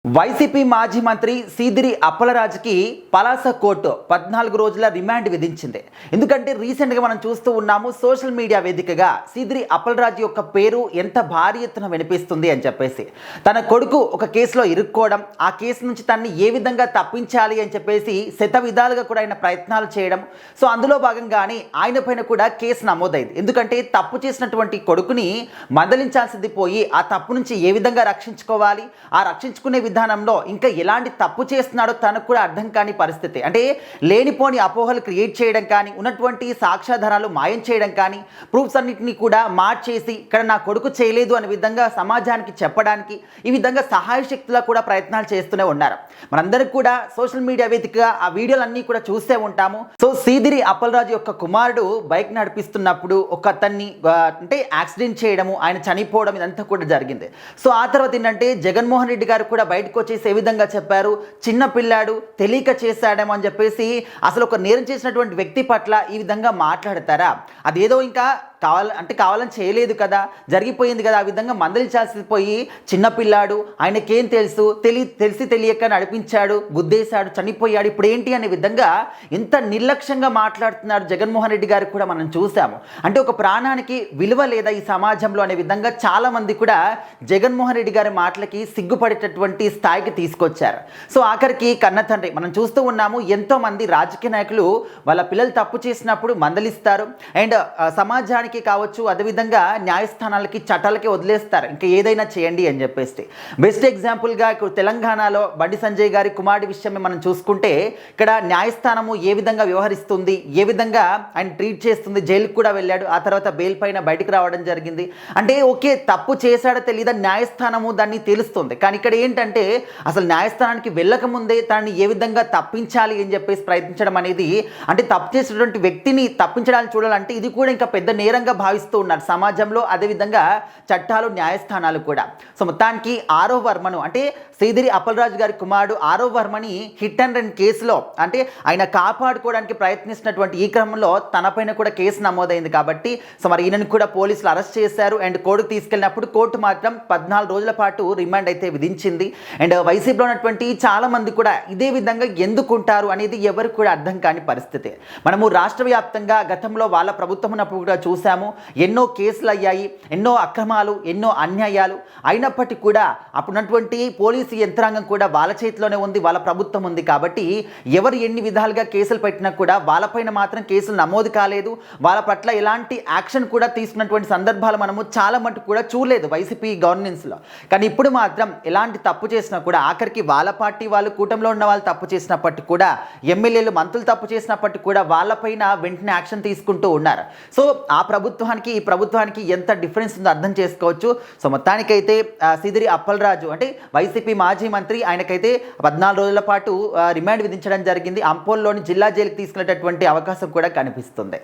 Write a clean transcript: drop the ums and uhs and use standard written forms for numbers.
YCP మాజీ మంత్రి Seediri అప్పలరాజుకి Palasa court 14 రోజుల రిమాండ్ విధించింది. ఎందుకంటే రీసెంట్గా మనం చూస్తూ ఉన్నాము సోషల్ మీడియా వేదికగా సీదిరి అప్పలరాజు యొక్క పేరు ఎంత భారీ ఎత్తున వినిపిస్తుంది అని చెప్పేసి, తన కొడుకు ఒక కేసులో ఇరుక్కోవడం, ఆ కేసు నుంచి తనని ఏ విధంగా తప్పించాలి అని చెప్పేసి శత విధాలుగా కూడా ఆయన ప్రయత్నాలు చేయడం. సో అందులో భాగంగానే ఆయన పైన కూడా కేసు నమోదైంది. ఎందుకంటే తప్పు చేసినటువంటి కొడుకుని మందలించాల్సింది పోయి ఆ తప్పు నుంచి ఏ విధంగా రక్షించుకోవాలి, ఆ రక్షించుకునే విధానంలో ఇంకా ఎలాంటి తప్పు చేస్తున్నాడో తనకు కూడా అర్థం కాని పరిస్థితి. అంటే లేనిపోని అపోహలు క్రియేట్ చేయడం కానీ, ఉన్నటువంటి సాక్ష్యాధారాలు మాయం చేయడం కానీ, ప్రూఫ్స్ అన్నింటినీ కూడా మార్చేసి ఇక్కడ నా కొడుకు చేయలేదు అనే విధంగా సమాజానికి చెప్పడానికి ఈ విధంగా సహాయ శక్తులా కూడా ప్రయత్నాలు చేస్తూనే ఉన్నారు. మనందరికి కూడా సోషల్ మీడియా వేదికగా ఆ వీడియోలన్నీ కూడా చూస్తూ ఉంటాము. సో సీదిరి అప్పలరాజు యొక్క కుమారుడు బైక్ నడిపిస్తున్నప్పుడు ఒక అతన్ని అంటే యాక్సిడెంట్ చేయడము, ఆయన చనిపోవడం ఇదంతా కూడా జరిగింది. సో ఆ తర్వాత ఏంటంటే జగన్మోహన్ రెడ్డి గారు కూడా బయటకు వచ్చేసి ఏ విధంగా చెప్పారు, చిన్న పిల్లాడు తెలియక చేశాడేమో అని చెప్పేసి అసలు ఒక నేరం చేసినటువంటి వ్యక్తి పట్ల ఈ విధంగా మాట్లాడతారా, అదేదో ఇంకా కావాలని చేయలేదు కదా, జరిగిపోయింది కదా, ఆ విధంగా మందలించాల్సి పోయి చిన్నపిల్లాడు ఆయనకేం తెలుసు, తెలిసి తెలియక నడిపించాడు, గుద్దేశాడు, చనిపోయాడు, ఇప్పుడు ఏంటి అనే విధంగా ఎంత నిర్లక్ష్యంగా మాట్లాడుతున్నారు జగన్మోహన్ రెడ్డి గారు కూడా మనం చూసాము. అంటే ఒక ప్రాణానికి విలువ లేదా ఈ సమాజంలో అనే విధంగా చాలామంది కూడా జగన్మోహన్ రెడ్డి గారి మాటలకి సిగ్గుపడేటటువంటి స్థాయికి తీసుకొచ్చారు. సో ఆఖరికి కన్న తండ్రి మనం చూస్తూ ఉన్నాము, ఎంతోమంది రాజకీయ నాయకులు వాళ్ళ పిల్లలు తప్పు చేసినప్పుడు మందలిస్తారు అండ్ సమాజానికి కావచ్చు, అదేవిధంగా న్యాయస్థానాలకి చట్టాలకి వదిలేస్తారు, ఇంకా ఏదైనా చేయండి అని చెప్పేసి. బెస్ట్ ఎగ్జాంపుల్గా ఇక్కడ తెలంగాణలో బండి సంజయ్ గారి కుమారుడి విషయమే మనం చూసుకుంటే ఇక్కడ న్యాయస్థానము ఏ విధంగా వ్యవహరిస్తుంది, ఏ విధంగా ఆయన ట్రీట్ చేస్తుంది, జైలుకు కూడా వెళ్ళాడు, ఆ తర్వాత బెయిల్ పైన బయటకు రావడం జరిగింది. అంటే ఓకే తప్పు చేశాడో తెలియదా, న్యాయస్థానము దాన్ని తెలుస్తుంది. కానీ ఇక్కడ ఏంటంటే అసలు న్యాయస్థానానికి వెళ్ళకముందే తనని ఏ విధంగా తప్పించాలి అని చెప్పేసి ప్రయత్నించడం అనేది, అంటే తప్పు చేసినటువంటి వ్యక్తిని తప్పించడానికి చూడాలంటే ఇది కూడా ఇంకా పెద్ద నేరంగా భావిస్తూ ఉన్నారు సమాజంలో, అదేవిధంగా చట్టాలు, న్యాయస్థానాలు కూడా. సో మొత్తానికి ఆరవ్ వర్మను అంటే సీదిరి అప్పలరాజు గారి కుమారుడు ఆరవ్ వర్మని హిట్ అండ్ రన్ కేసులో అంటే ఆయన కాపాడుకోవడానికి ప్రయత్నిస్తున్నటువంటి ఈ క్రమంలో తనపైన కూడా కేసు నమోదైంది కాబట్టి సో మరి ఈయనను కూడా పోలీసులు అరెస్ట్ చేశారు అండ్ కోర్టుకు తీసుకెళ్ళినప్పుడు కోర్టు మాత్రం 14 రోజుల పాటు రిమాండ్ అయితే విధించింది. అండ్ వైసీపీలో ఉన్నటువంటి చాలా మంది కూడా ఇదే విధంగా ఎందుకుంటారు అనేది ఎవరికి కూడా అర్థం కాని పరిస్థితి. మనము రాష్ట్ర వ్యాప్తంగా గతంలో వాళ్ళ ప్రభుత్వం ఉన్నప్పుడు కూడా చూసాము, ఎన్నో కేసులు అయ్యాయి, ఎన్నో అక్రమాలు, ఎన్నో అన్యాయాలు అయినప్పటికీ కూడా అప్పుడున్నటువంటి పోలీసు యంత్రాంగం కూడా వాళ్ళ చేతిలోనే ఉంది, వాళ్ళ ప్రభుత్వం ఉంది కాబట్టి ఎవరు ఎన్ని విధాలుగా కేసులు పెట్టినా కూడా వాళ్ళపైన మాత్రం కేసులు నమోదు కాలేదు, వాళ్ళ పట్ల ఎలాంటి యాక్షన్ కూడా తీసుకున్నటువంటి సందర్భాలు మనము చాలా మటుకు కూడా చూడలేదు వైసీపీ గవర్నెన్స్లో. కానీ ఇప్పుడు మాత్రం ఎలాంటి తప్పు చేసినా కూడా ఆఖరికి వాళ్ళ పార్టీ వాళ్ళు, కూటమిలో ఉన్న వాళ్ళు తప్పు చేసినప్పటికీ కూడా, ఎమ్మెల్యేలు మంత్రులు తప్పు చేసినప్పటికీ కూడా వాళ్ళపైన వెంటనే యాక్షన్ తీసుకుంటూ ఉన్నారు. సో ఆ ప్రభుత్వానికి ఈ ప్రభుత్వానికి ఎంత డిఫరెన్స్ ఉందో అర్థం చేసుకోవచ్చు. సో మొత్తానికైతే సీదిరి అప్పలరాజు అంటే వైసీపీ మాజీ మంత్రి, ఆయనకైతే 14 రోజుల పాటు రిమాండ్ విధించడం జరిగింది. అంపోల్లోని జిల్లా జైలుకి తీసుకెళ్లేటటువంటి అవకాశం కూడా కనిపిస్తుంది.